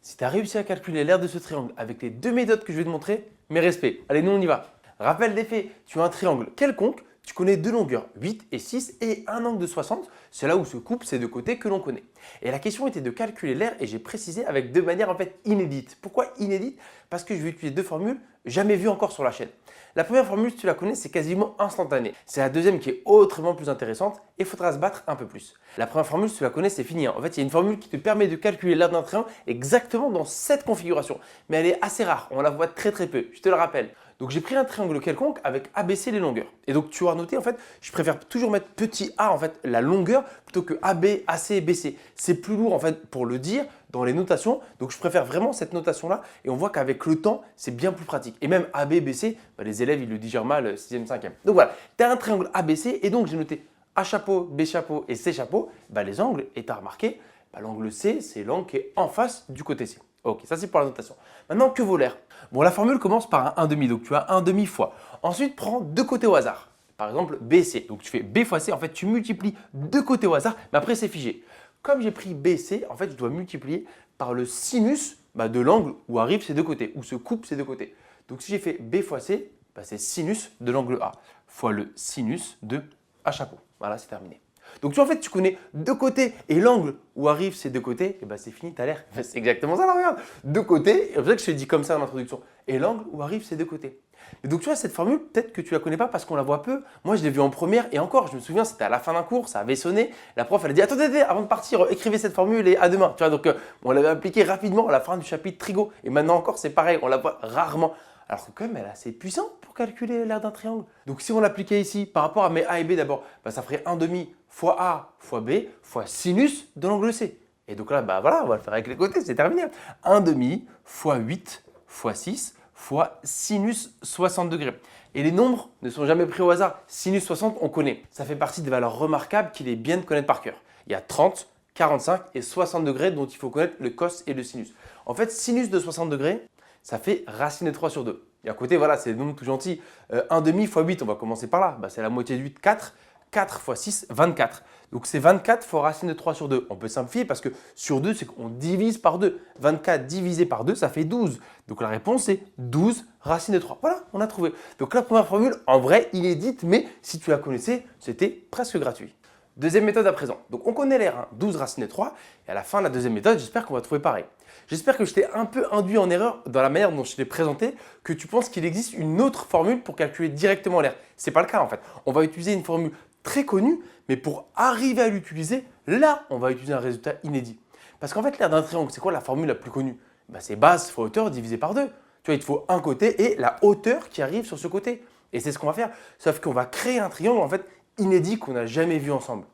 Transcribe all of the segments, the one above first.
Si tu as réussi à calculer l'aire de ce triangle avec les deux méthodes que je vais te montrer, mes respects. Allez, nous on y va. Rappel des faits, tu as un triangle quelconque, tu connais deux longueurs, 8 et 6 et un angle de 60. C'est là où se coupent ces deux côtés que l'on connaît. Et la question était de calculer l'aire et j'ai précisé avec deux manières en fait inédites. Pourquoi inédites? Parce que je vais utiliser deux formules jamais vues encore sur la chaîne. La première formule, si tu la connais, c'est quasiment instantané. C'est la deuxième qui est autrement plus intéressante et il faudra se battre un peu plus. La première formule, si tu la connais, c'est fini. En fait, il y a une formule qui te permet de calculer l'aire d'un triangle exactement dans cette configuration. Mais elle est assez rare, on la voit très peu, je te le rappelle. Donc j'ai pris un triangle quelconque avec ABC les longueurs. Et donc tu auras noté en fait, je préfère toujours mettre petit a en fait la longueur plutôt que AB, AC, BC. C'est plus lourd en fait pour le dire dans les notations. Donc je préfère vraiment cette notation là et on voit qu'avec le temps, c'est bien plus pratique. Et même AB, BC, les élèves ils le digèrent mal 6e, 5e. Donc voilà, tu as un triangle ABC et donc j'ai noté A chapeau, B chapeau et C chapeau, les angles et tu as remarqué, l'angle C c'est l'angle qui est en face du côté C. Ok, ça c'est pour la notation. Maintenant, que vaut l'aire? Bon, la formule commence par un 1,5, donc tu as 1,5 fois. Ensuite, prends deux côtés au hasard. Par exemple, BC. Donc tu fais B fois C, en fait tu multiplies deux côtés au hasard, mais après c'est figé. Comme j'ai pris BC, en fait je dois multiplier par le sinus de l'angle où arrivent ces deux côtés, où se coupent ces deux côtés. Donc si j'ai fait B fois C, c'est sinus de l'angle A fois le sinus de A chapeau. Voilà, c'est terminé. Donc tu, en fait, tu connais deux côtés et l'angle où arrivent ces deux côtés, et c'est fini, tu as l'air. C'est exactement ça, là, regarde. Deux côtés, et c'est vrai que je te dis comme ça en introduction, et l'angle où arrivent ces deux côtés. Et donc tu vois, cette formule, peut-être que tu la connais pas parce qu'on la voit peu. Moi, je l'ai vue en première et encore, je me souviens, c'était à la fin d'un cours, ça avait sonné. La prof, elle a dit attendez, avant de partir, écrivez cette formule et à demain. Tu vois, donc on l'avait appliquée rapidement à la fin du chapitre trigo. Et maintenant encore, c'est pareil, on la voit rarement. Alors que quand même, elle est assez puissante pour calculer l'aire d'un triangle. Donc si on l'appliquait ici, par rapport à mes A et B d'abord, ça ferait 1,5 fois A fois B fois sinus de l'angle C. Et donc là, voilà, on va le faire avec les côtés, c'est terminé. 1,5 fois 8 fois 6 fois sinus 60 degrés. Et les nombres ne sont jamais pris au hasard. Sinus 60, on connaît. Ça fait partie des valeurs remarquables qu'il est bien de connaître par cœur. Il y a 30, 45 et 60 degrés dont il faut connaître le cos et le sinus. En fait, sinus de 60 degrés, ça fait racine de 3 sur 2. Et à côté, voilà, c'est le nombre tout gentil. 1,5 fois 8, on va commencer par là. C'est la moitié de 8, 4. 4 fois 6, 24. Donc c'est 24 fois racine de 3 sur 2. On peut simplifier parce que sur 2, c'est qu'on divise par 2. 24 divisé par 2, ça fait 12. Donc la réponse c'est 12 racine de 3. Voilà, on a trouvé. Donc la première formule, en vrai, inédite, mais si tu la connaissais, c'était presque gratuit. Deuxième méthode à présent. Donc on connaît l'air, 12 racine de 3. Et à la fin de la deuxième méthode, j'espère qu'on va trouver pareil. J'espère que je t'ai un peu induit en erreur dans la manière dont je t'ai présenté, que tu penses qu'il existe une autre formule pour calculer directement l'air. Ce n'est pas le cas en fait. On va utiliser une formule très connu, mais pour arriver à l'utiliser, là, on va utiliser un résultat inédit. Parce qu'en fait, l'aire d'un triangle, c'est quoi la formule la plus connue? C'est base fois hauteur divisé par 2. Tu vois, il te faut un côté et la hauteur qui arrive sur ce côté. Et c'est ce qu'on va faire. Sauf qu'on va créer un triangle en fait inédit qu'on n'a jamais vu ensemble.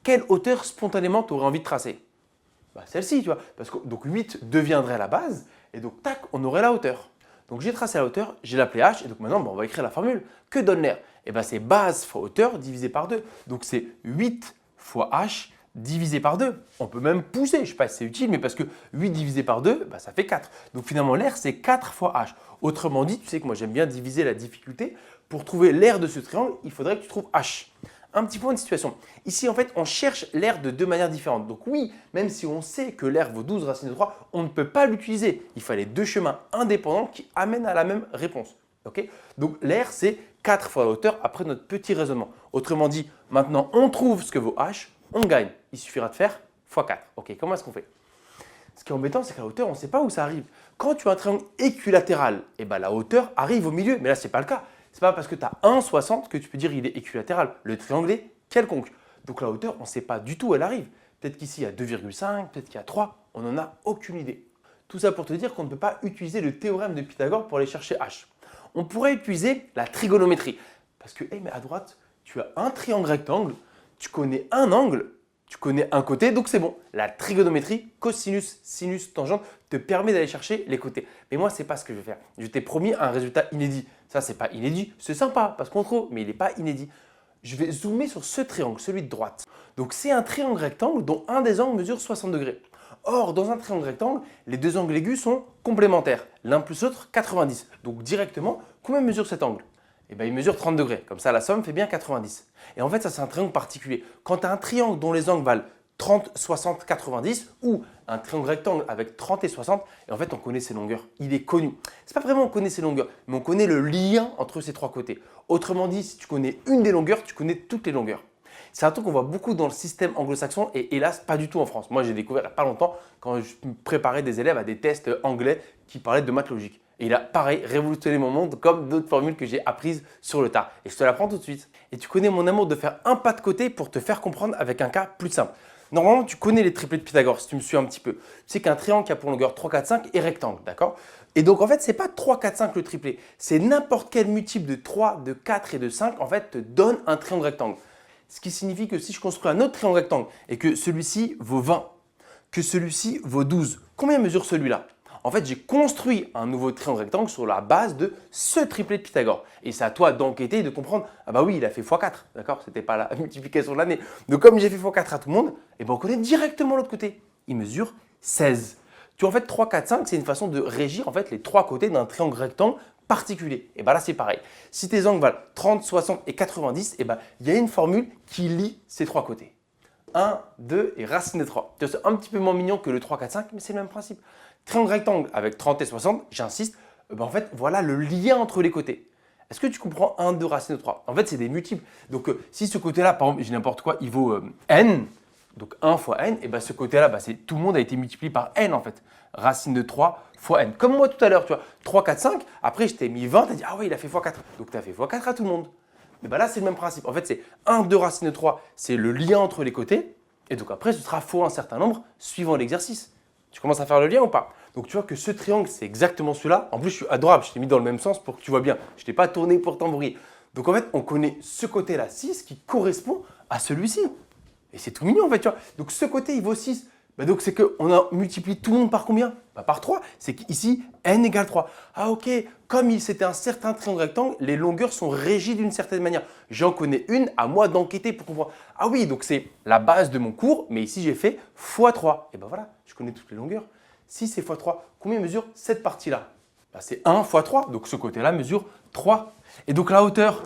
Quelle hauteur spontanément tu aurais envie de tracer? Celle-ci, tu vois. Parce que donc 8 deviendrait la base et donc tac, on aurait la hauteur. Donc j'ai tracé la hauteur, j'ai l'appelé h et donc maintenant on va écrire la formule. Que donne l'air? C'est base fois hauteur divisé par 2. Donc c'est 8 fois h divisé par 2. On peut même pousser, je ne sais pas si c'est utile, mais parce que 8 divisé par 2, ça fait 4. Donc finalement l'air c'est 4 fois h. Autrement dit, tu sais que moi j'aime bien diviser la difficulté. Pour trouver l'air de ce triangle, il faudrait que tu trouves h. Un petit point de situation. Ici, en fait, on cherche l'air de deux manières différentes. Donc oui, même si on sait que l'air vaut 12 racine de 3, on ne peut pas l'utiliser. Il fallait deux chemins indépendants qui amènent à la même réponse. Okay, donc l'air, c'est 4 fois la hauteur après notre petit raisonnement. Autrement dit, maintenant, on trouve ce que vaut h, on gagne. Il suffira de faire x 4. Ok, comment est-ce qu'on fait? Ce qui est embêtant, c'est qu'à la hauteur, on ne sait pas où ça arrive. Quand tu as un triangle équilatéral, la hauteur arrive au milieu. Mais là, ce n'est pas le cas. Ce n'est pas parce que tu as 1,60 que tu peux dire qu'il est équilatéral. Le triangle est quelconque. Donc la hauteur, on ne sait pas du tout où elle arrive. Peut-être qu'ici, il y a 2,5, peut-être qu'il y a 3. On n'en a aucune idée. Tout ça pour te dire qu'on ne peut pas utiliser le théorème de Pythagore pour aller chercher h. On pourrait utiliser la trigonométrie. Parce que, mais à droite, tu as un triangle rectangle, tu connais un angle, tu connais un côté, donc c'est bon. La trigonométrie, cosinus, sinus, tangente, te permet d'aller chercher les côtés. Mais moi, ce n'est pas ce que je vais faire. Je t'ai promis un résultat inédit. Ça, ce n'est pas inédit, c'est sympa parce qu'on trouve, mais il n'est pas inédit. Je vais zoomer sur ce triangle, celui de droite. Donc c'est un triangle rectangle dont un des angles mesure 60 degrés. Or, dans un triangle rectangle, les deux angles aigus sont complémentaires. L'un plus l'autre, 90. Donc directement, combien mesure cet angle? Il mesure 30 degrés. Comme ça, la somme fait bien 90. Et en fait, ça, c'est un triangle particulier. Quand tu as un triangle dont les angles valent 30, 60, 90 ou un triangle rectangle avec 30 et 60 et en fait on connaît ses longueurs. Il est connu. C'est pas vraiment on connaît ses longueurs, mais on connaît le lien entre ces trois côtés. Autrement dit, si tu connais une des longueurs, tu connais toutes les longueurs. C'est un truc qu'on voit beaucoup dans le système anglo-saxon et hélas pas du tout en France. Moi j'ai découvert il n'y a pas longtemps quand je préparais des élèves à des tests anglais qui parlaient de maths logique. Et il a pareil révolutionné mon monde comme d'autres formules que j'ai apprises sur le tas. Et je te l'apprends tout de suite. Et tu connais mon amour de faire un pas de côté pour te faire comprendre avec un cas plus simple. Normalement, tu connais les triplets de Pythagore si tu me suis un petit peu. Tu sais qu'un triangle qui a pour longueur 3, 4, 5 est rectangle, d'accord? Et donc en fait, ce n'est pas 3, 4, 5 le triplet. C'est n'importe quel multiple de 3, de 4 et de 5 en fait te donne un triangle rectangle. Ce qui signifie que si je construis un autre triangle rectangle et que celui-ci vaut 20, que celui-ci vaut 12, combien mesure celui-là? En fait, j'ai construit un nouveau triangle rectangle sur la base de ce triplet de Pythagore. Et c'est à toi d'enquêter et de comprendre, ah bah oui, il a fait x4, d'accord? C'était pas la multiplication de l'année. Donc comme j'ai fait x4 à tout le monde, eh ben on connaît directement l'autre côté. Il mesure 16. Tu vois, en fait, 3, 4, 5, c'est une façon de régir en fait les trois côtés d'un triangle rectangle particulier. Et bien là, c'est pareil. Si tes angles valent 30, 60 et 90, eh ben, il y a une formule qui lie ces trois côtés. 1, 2 et racine de 3. C'est un petit peu moins mignon que le 3, 4, 5, mais c'est le même principe. Triangle rectangle avec 30 et 60, j'insiste, en fait, voilà le lien entre les côtés. Est-ce que tu comprends 1, 2 racine de 3? En fait, c'est des multiples. Donc, si ce côté-là, par exemple, j'ai n'importe quoi, il vaut n, donc 1 fois n, et ben ce côté-là, tout le monde a été multiplié par n en fait. Racine de 3 fois n. Comme moi tout à l'heure, tu vois, 3, 4, 5, après je t'ai mis 20, tu as dit, ah oui, il a fait x4. Donc, tu as fait x4 à tout le monde. Et ben là, c'est le même principe. En fait, c'est 1, 2 racine de 3, c'est le lien entre les côtés. Et donc après, ce sera fois un certain nombre suivant l'exercice. Tu commences à faire le lien ou pas? Donc tu vois que ce triangle, c'est exactement celui-là. En plus, je suis adorable, je t'ai mis dans le même sens pour que tu vois bien. Je ne t'ai pas tourné pour t'embrouiller. Donc en fait, on connaît ce côté-là 6 qui correspond à celui-ci. Et c'est tout mignon en fait, tu vois. Donc ce côté, il vaut 6. Donc c'est qu'on a multiplié tout le monde par combien? Par 3. C'est qu'ici, n égale 3. Ah ok, comme c'était un certain triangle rectangle, les longueurs sont régies d'une certaine manière. J'en connais une, à moi d'enquêter pour comprendre. Ah oui, donc c'est la base de mon cours, mais ici j'ai fait x3. Et ben voilà, je connais toutes les longueurs. 6 et x3, combien mesure cette partie-là? C'est 1 x 3, donc ce côté-là mesure 3. Et donc la hauteur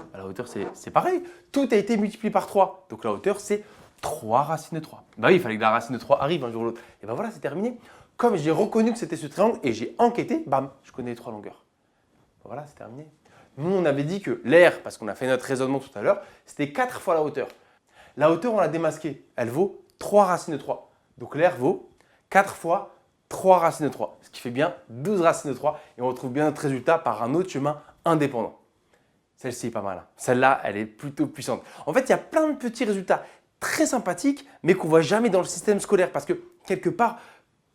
c'est pareil. Tout a été multiplié par 3. Donc la hauteur, c'est 3 racine de 3. Bah oui, il fallait que la racine de 3 arrive un jour ou l'autre. Et ben voilà, c'est terminé. Comme j'ai reconnu que c'était ce triangle et j'ai enquêté, bam, je connais les trois longueurs. Voilà, c'est terminé. Nous, on avait dit que l'air, parce qu'on a fait notre raisonnement tout à l'heure, c'était 4 fois la hauteur. La hauteur, on l'a démasquée. Elle vaut 3 racines de 3. Donc l'air vaut 4 fois 3 racines de 3, ce qui fait bien 12 racines de 3 et on retrouve bien notre résultat par un autre chemin indépendant. Celle-ci est pas mal. Celle-là, elle est plutôt puissante. En fait, il y a plein de petits résultats très sympathiques, mais qu'on ne voit jamais dans le système scolaire parce que quelque part,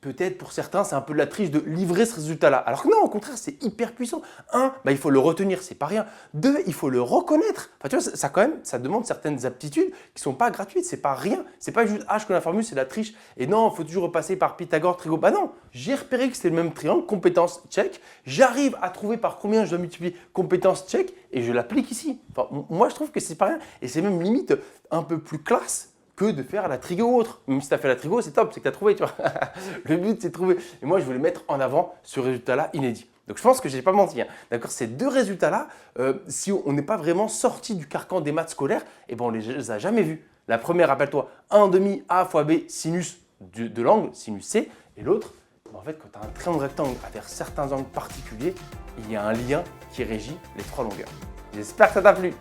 peut-être pour certains, c'est un peu de la triche de livrer ce résultat-là. Alors que non, au contraire, c'est hyper puissant. 1, il faut le retenir, c'est pas rien. 2, il faut le reconnaître. Enfin, tu vois, ça quand même, ça demande certaines aptitudes qui sont pas gratuites, c'est pas rien. C'est pas juste, ah, je connais la formule, c'est de la triche. Et non, il faut toujours repasser par Pythagore, Trigo. Bah non, j'ai repéré que c'était le même triangle, compétence check. J'arrive à trouver par combien je dois multiplier compétence check et je l'applique ici. Enfin, moi, je trouve que c'est pas rien. Et c'est même limite un peu plus classe que de faire la trigo ou autre. Même si tu as fait la trigo, c'est top, c'est que tu as trouvé, tu vois. Le but, c'est de trouver. Et moi, je voulais mettre en avant ce résultat-là inédit. Donc, je pense que je n'ai pas menti. Hein. D'accord, ces deux résultats-là, si on n'est pas vraiment sorti du carcan des maths scolaires, eh ben, on ne les a jamais vus. La première, rappelle-toi, 1/2 a fois b sinus de l'angle, sinus C. Et l'autre, en fait, quand tu as un triangle rectangle à faire certains angles particuliers, il y a un lien qui régit les trois longueurs. J'espère que ça t'a plu.